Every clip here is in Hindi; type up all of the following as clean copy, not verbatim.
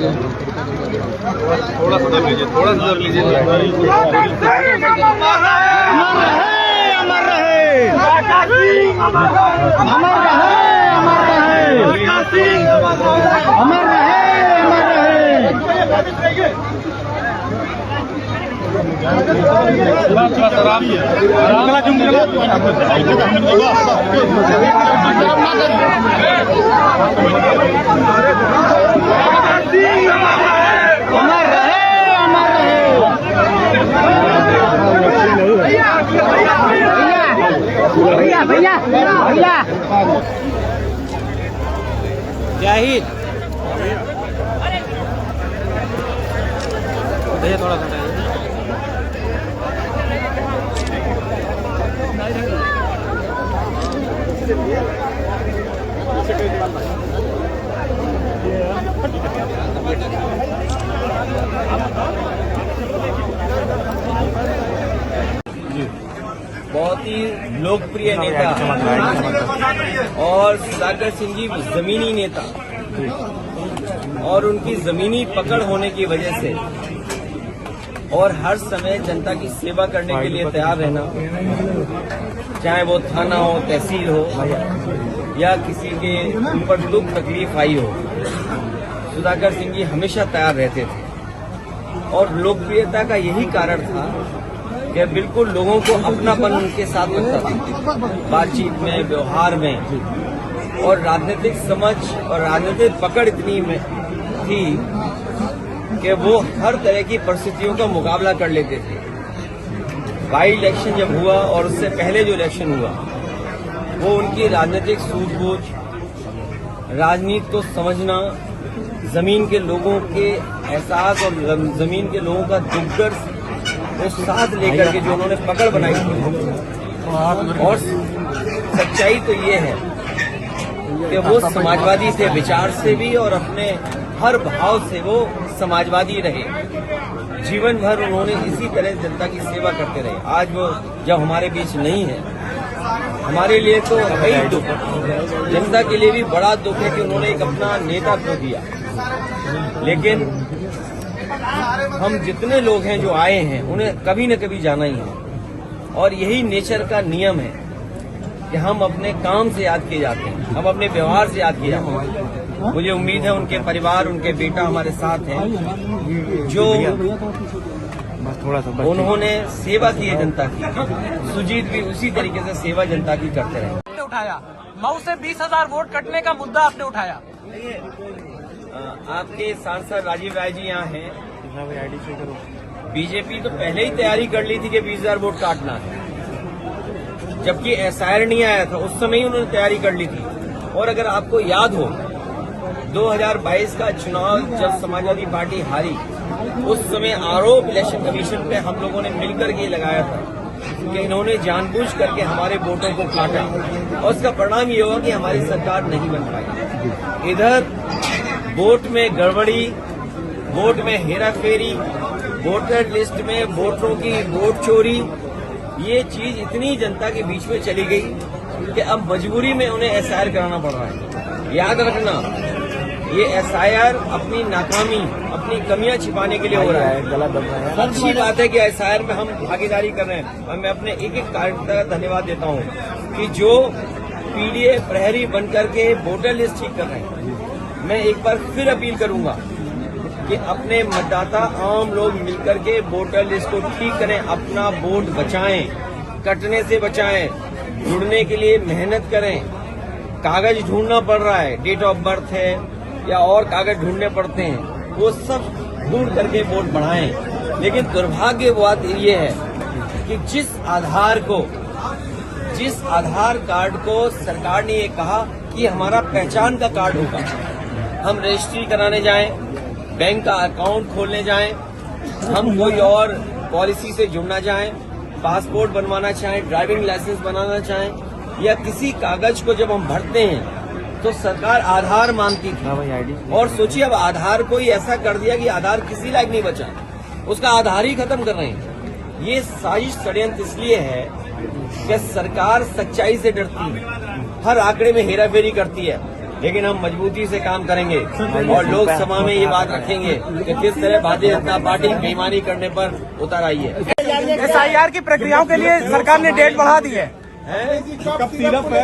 थोड़ा सा दर लीजिए, थोड़ा सा दर लीजिए। अमर रहे, अमर भैया भैया भैया जय हिंद भैया थोड़ा सा बहुत ही लोकप्रिय नेता और सुधाकर सिंह जी जमीनी नेता और उनकी जमीनी पकड़ होने की वजह से और हर समय जनता की सेवा करने के लिए तैयार रहना, चाहे वो थाना हो, तहसील हो या किसी के ऊपर दुख तकलीफ आई हो, सुधाकर सिंह जी हमेशा तैयार रहते थे। और लोकप्रियता का यही कारण था कि बिल्कुल लोगों को अपनापन उनके साथ लगता था, बातचीत में, व्यवहार में, और राजनीतिक समझ और राजनीतिक पकड़ इतनी में थी कि वो हर तरह की परिस्थितियों का मुकाबला कर लेते थे। बाई इलेक्शन जब हुआ और उससे पहले जो इलेक्शन हुआ, वो उनकी राजनीतिक सूझबूझ, राजनीति को समझना, जमीन के लोगों के एहसास और जमीन के लोगों का दुख दर्द वो साथ लेकर के जो उन्होंने पकड़ बनाई थी। और सच्चाई तो ये है कि वो समाजवादी थे विचार से भी, और अपने हर भाव से वो समाजवादी रहे। जीवन भर उन्होंने इसी तरह जनता की सेवा करते रहे। आज वो जब हमारे बीच नहीं है, हमारे लिए तो कई दुख, जनता के लिए भी बड़ा दुख है कि उन्होंने एक अपना नेता खो दिया। लेकिन हम जितने लोग हैं जो आए हैं, उन्हें कभी न कभी जाना ही है, और यही नेचर का नियम है कि हम अपने काम से याद किए जाते हैं, हम अपने व्यवहार से याद किए जाते हैं। मुझे उम्मीद है उनके परिवार, उनके बेटा हमारे साथ हैं, जो उन्होंने सेवा की है जनता की। सुजीत भी उसी तरीके से सेवा जनता की करते रहे। उठाया मऊ से 20,000 वोट कटने का मुद्दा आपने उठाया। आपके सांसद राजीव राय जी यहाँ हैं। बीजेपी तो पहले ही तैयारी कर ली थी कि 20,000 वोट काटना है, जबकि एसआईआर नहीं आया था, उस समय ही उन्होंने तैयारी कर ली थी। और अगर आपको याद हो 2022 का चुनाव जब समाजवादी पार्टी हारी, उस समय आरोप इलेक्शन कमीशन पे हम लोगों ने मिलकर के लगाया था कि इन्होंने जानबूझ करके हमारे वोटों को काटा, और उसका परिणाम ये हुआ कि हमारी सरकार नहीं बन पाई। इधर वोट में गड़बड़ी, वोट में हेराफेरी, वोटर लिस्ट में वोटरों की वोट चोरी, ये चीज इतनी जनता के बीच में चली गई कि अब मजबूरी में उन्हें एसआईआर कराना पड़ रहा है। याद रखना, ये एसआईआर अपनी नाकामी, अपनी कमियां छिपाने के लिए हो रहा है। अच्छी बात है कि एसआईआर में हम भागीदारी कर रहे हैं, और मैं अपने एक एक कार्यकर्ता का धन्यवाद देता हूं कि जो पीडीए प्रहरी बनकर के वोटर लिस्ट ठीक कर रहे हैं। मैं एक बार फिर अपील करूंगा कि अपने मतदाता आम लोग मिलकर के वोटर लिस्ट को ठीक करें, अपना वोट बचाएं, कटने से बचाएं, जुड़ने के लिए मेहनत करें। कागज ढूंढना पड़ रहा है, डेट ऑफ बर्थ है या और कागज ढूंढने पड़ते हैं, वो सब ढूंढ करके वोट बढ़ाएं। लेकिन दुर्भाग्य बात ये है कि जिस आधार कार्ड को सरकार ने ये कहा कि हमारा पहचान का कार्ड होगा, हम रजिस्ट्री कराने जाएं, बैंक का अकाउंट खोलने जाएं, हम कोई और पॉलिसी से जुड़ना चाहें, पासपोर्ट बनवाना चाहें, ड्राइविंग लाइसेंस बनाना चाहें, या किसी कागज को जब हम भरते हैं तो सरकार आधार मांगती थी। और सोचिए अब आधार को ही ऐसा कर दिया कि आधार किसी लायक नहीं बचा, उसका आधार ही खत्म कर रहे हैं। ये साजिश षड्यंत्र इसलिए है कि सरकार सच्चाई से डरती है, हर आंकड़े में हेराफेरी करती है, लेकिन हम मजबूती से काम करेंगे और लोकसभा में ये बात रखेंगे कि किस तरह भारतीय जनता पार्टी बेईमानी करने पर उतर आई है। SIR की प्रक्रियाओं के लिए सरकार ने डेट बढ़ा दी है। कब सिरप है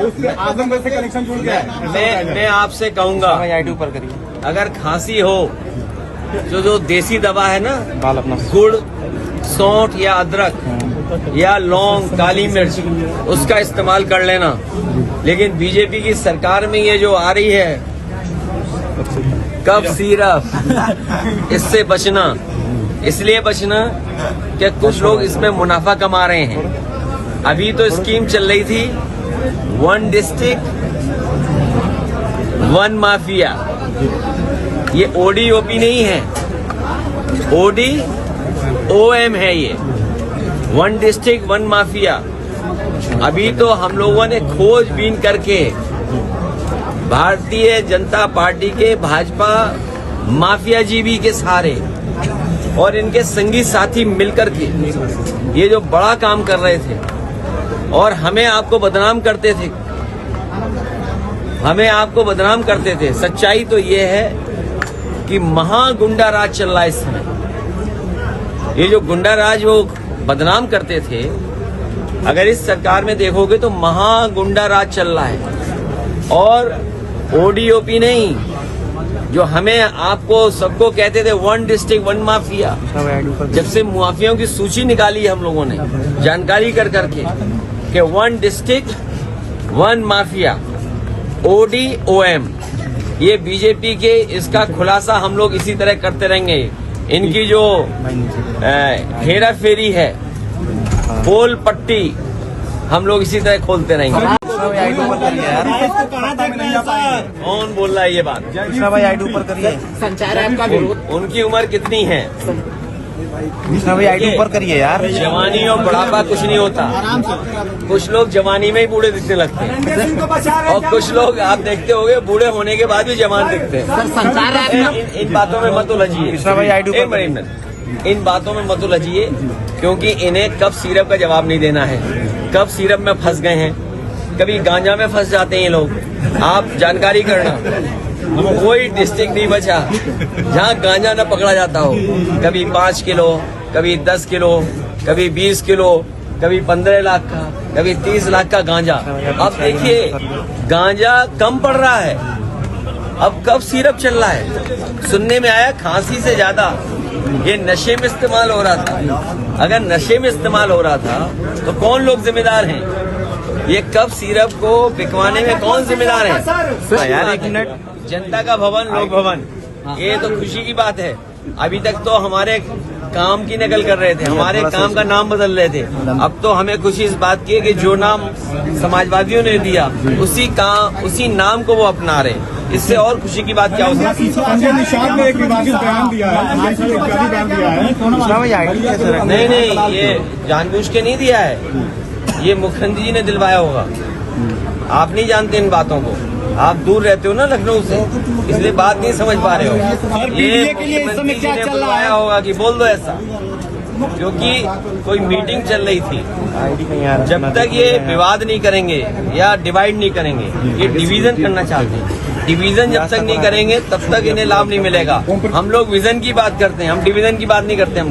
उससे आजमगढ़ से कनेक्शन जुड़ गया है। मैं आपसे कहूंगा ऊपर करिए, अगर खांसी हो जो देसी दवा है ना, गुड़, सौंठ या अदरक या लौंग, काली मिर्च, उसका इस्तेमाल कर लेना। लेकिन बीजेपी की सरकार में ये जो आ रही है कफ सिरप, इससे बचना। इसलिए बचना कि कुछ लोग इसमें मुनाफा कमा रहे हैं। अभी तो स्कीम चल रही थी 1 डिस्ट्रिक्ट 1 माफिया। ये ODOP नहीं है, ODOM है ये, 1 डिस्ट्रिक्ट 1 माफिया। अभी तो हम लोगों ने खोजबीन करके भारतीय जनता पार्टी के भाजपा माफिया जीवी के सहारे और इनके संगी साथी मिलकर के ये जो बड़ा काम कर रहे थे और हमें आपको बदनाम करते थे, सच्चाई तो ये है कि महागुंडा राज चल रहा है इस समय। ये जो गुंडा राज वो बदनाम करते थे, अगर इस सरकार में देखोगे तो महागुंडा राज चल रहा है। और ODOP नहीं, जो हमें आपको सबको कहते थे 1 डिस्ट्रिक्ट 1 माफिया, जब से माफियाओं की सूची निकाली है हम लोगों ने जानकारी कर करके कि 1 डिस्ट्रिक्ट 1 माफिया, ODOM, ये बीजेपी के, इसका खुलासा हम लोग इसी तरह करते रहेंगे। इनकी जो हेरा फेरी है, पोल पट्टी, हम लोग इसी तरह खोलते रहेंगे। कौन बोल रहा है ये बात? कृष्णा भाई ID ऊपर करिए, संचार ऐप का विरोध। उनकी उम्र कितनी है? कृष्णा भाई ID ऊपर करिए यार। जवानी और बुढ़ापा कुछ नहीं होता। कुछ लोग जवानी में ही बूढ़े दिखने लगते हैं और कुछ लोग आप देखते होंगे बूढ़े होने के बाद भी जवान दिखते हैं। संचार ऐप इन बातों में मत उलझिए। कृष्णा भाई ID ऊपर करिए। इन बातों में मत उलझिए, क्योंकि इन्हें कब सिरप का जवाब नहीं देना है। कब सिरप में फंस गए हैं, कभी गांजा में फंस जाते हैं ये लोग। आप जानकारी करना, कोई डिस्ट्रिक्ट नहीं बचा जहां गांजा न पकड़ा जाता हो। कभी 5 किलो, कभी 10 किलो, कभी 20 किलो, कभी 15 लाख का, कभी 30 लाख का गांजा। अब देखिए गांजा कम पड़ रहा है, अब कब सिरप चल रहा है। सुनने में आया खांसी से ज्यादा ये नशे में इस्तेमाल हो रहा था। अगर नशे में इस्तेमाल हो रहा था तो कौन लोग जिम्मेदार हैं? ये कब सिरप को बिकवाने में कौन जिम्मेदार है? यार एक मिनट, जनता का भवन, लोक भवन, ये तो खुशी की बात है। अभी तक तो हमारे काम की नकल कर रहे थे, हमारे काम का नाम बदल रहे थे। अब तो हमें खुशी इस बात की है कि जो नाम समाजवादियों ने दिया उसी नाम को वो अपना रहे। इससे और खुशी की बात क्या हो सकती है? संजय निषाद ने एक विवादित बयान दिया है, कृष्णा भाई ID कैसे रखें? नहीं, ये जानबूझ के नहीं दिया है, ये मुख्यमंत्री जी ने दिलवाया होगा। आप नहीं जानते इन बातों को, आप दूर रहते हो ना लखनऊ से, इसलिए बात नहीं समझ पा रहे हो। ये मुख्यमंत्री जी ने बुलवाया होगा कि बोल दो ऐसा, क्योंकि कोई मीटिंग चल रही थी। जब तक ये विवाद नहीं करेंगे या डिवाइड नहीं करेंगे, ये डिवीजन करना चाहते हैं। डिवीजन जब तक नहीं करेंगे तब तक इन्हें लाभ नहीं मिलेगा। हम लोग विजन की बात करते हैं, हम डिवीजन की बात नहीं करते। हम